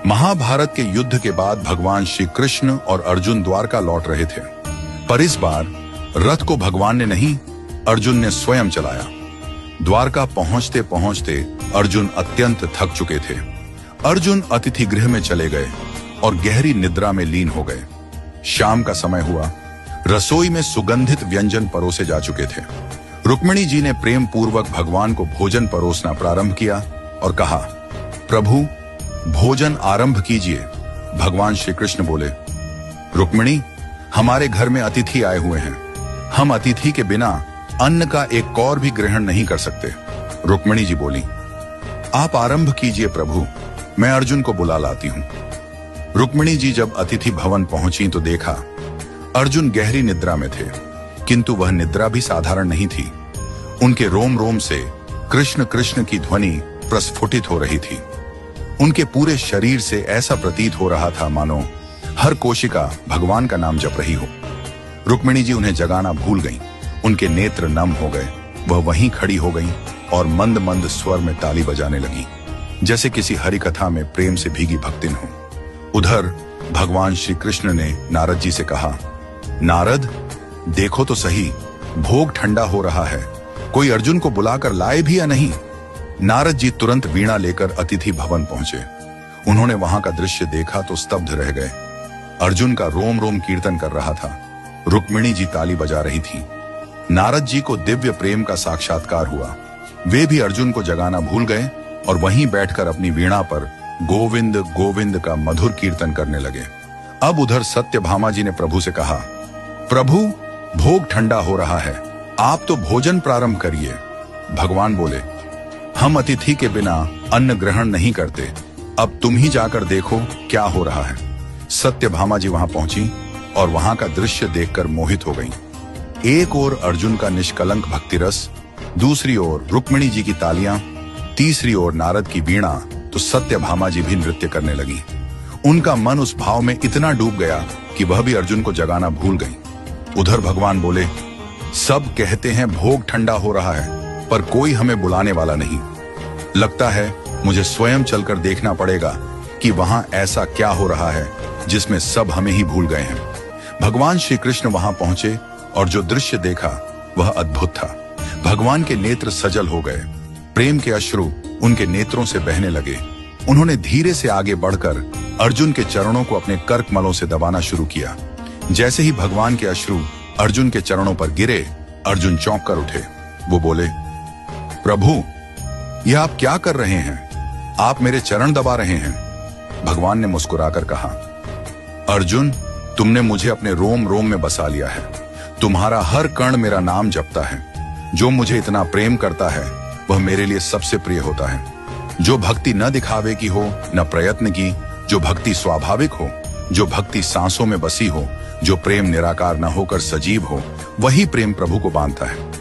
महाभारत के युद्ध के बाद भगवान श्री कृष्ण और अर्जुन द्वारका लौट रहे थे, पर इस बार रथ को भगवान ने नहीं, अर्जुन ने स्वयं चलाया। द्वारका पहुंचते पहुंचते अर्जुन अत्यंत थक चुके थे। अर्जुन अतिथि गृह में चले गए और गहरी निद्रा में लीन हो गए। शाम का समय हुआ, रसोई में सुगंधित व्यंजन परोसे जा चुके थे। रुक्मिणी जी ने प्रेम पूर्वक भगवान को भोजन परोसना प्रारंभ किया और कहा, प्रभु भोजन आरंभ कीजिए। भगवान श्री कृष्ण बोले, रुक्मिणी, हमारे घर में अतिथि आए हुए हैं, हम अतिथि के बिना अन्न का एक कौर भी ग्रहण नहीं कर सकते। रुक्मिणी जी बोली, आप आरंभ कीजिए प्रभु, मैं अर्जुन को बुला लाती हूं। रुक्मिणी जी जब अतिथि भवन पहुंची तो देखा अर्जुन गहरी निद्रा में थे, किंतु वह निद्रा भी साधारण नहीं थी। उनके रोम रोम से कृष्ण कृष्ण की ध्वनि प्रस्फुटित हो रही थी। उनके पूरे शरीर से ऐसा प्रतीत हो रहा था मानो हर कोशिका भगवान का नाम जप रही हो। रुक्मिणी जी उन्हें जगाना भूल गईं। उनके नेत्र नम हो गए। वह वहीं खड़ी हो गईं और मंद मंद स्वर में ताली बजाने लगी, जैसे किसी हरि कथा में प्रेम से भीगी भक्तिन हो। उधर भगवान श्री कृष्ण ने नारद जी से कहा, नारद, देखो तो सही, भोग ठंडा हो रहा है, कोई अर्जुन को बुलाकर लाए भी या नहीं। नारद जी तुरंत वीणा लेकर अतिथि भवन पहुंचे। उन्होंने वहां का दृश्य देखा तो स्तब्ध रह गए। अर्जुन का रोम रोम कीर्तन कर रहा था, रुक्मिणी जी ताली बजा रही थी। नारद जी को दिव्य प्रेम का साक्षात्कार हुआ। वे भी अर्जुन को जगाना भूल गए और वहीं बैठकर अपनी वीणा पर गोविंद गोविंद का मधुर कीर्तन करने लगे। अब उधर सत्यभामा जी ने प्रभु से कहा, प्रभु भोग ठंडा हो रहा है, आप तो भोजन प्रारंभ करिए। भगवान बोले, हम अतिथि के बिना अन्न ग्रहण नहीं करते, अब तुम ही जाकर देखो क्या हो रहा है। सत्यभामा जी वहां पहुंची और वहां का दृश्य देखकर मोहित हो गईं। एक ओर अर्जुन का निष्कलंक भक्ति रस, दूसरी ओर रुक्मिणी जी की तालियां, तीसरी ओर नारद की वीणा, तो सत्यभामा जी भी नृत्य करने लगी। उनका मन उस भाव में इतना डूब गया कि वह भी अर्जुन को जगाना भूल गई। उधर भगवान बोले, सब कहते हैं भोग ठंडा हो रहा है, पर कोई हमें बुलाने वाला नहीं। लगता है मुझे स्वयं चलकर देखना पड़ेगा कि वहां ऐसा क्या हो रहा है जिसमें सब हमें ही भूल गए हैं। भगवान श्री कृष्ण वहां पहुंचे और जो दृश्य देखा वह अद्भुत था। भगवान के नेत्र सजल हो गए, प्रेम के अश्रु उनके नेत्रों से बहने लगे। उन्होंने धीरे से आगे बढ़कर अर्जुन के चरणों को अपने कर्कमलों से दबाना शुरू किया। जैसे ही भगवान के अश्रु अर्जुन के चरणों पर गिरे, अर्जुन चौंक कर उठे। वो बोले, प्रभु यह आप क्या कर रहे हैं? आप मेरे चरण दबा रहे हैं। भगवान ने मुस्कुराकर कहा, अर्जुन, तुमने मुझे अपने रोम रोम में बसा लिया है। तुम्हारा हर कण मेरा नाम जपता है। जो मुझे इतना प्रेम करता है वह मेरे लिए सबसे प्रिय होता है। जो भक्ति न दिखावे की हो, न प्रयत्न की, जो भक्ति स्वाभाविक हो, जो भक्ति सांसों में बसी हो, जो प्रेम निराकार न होकर सजीव हो, वही प्रेम प्रभु को बांधता है।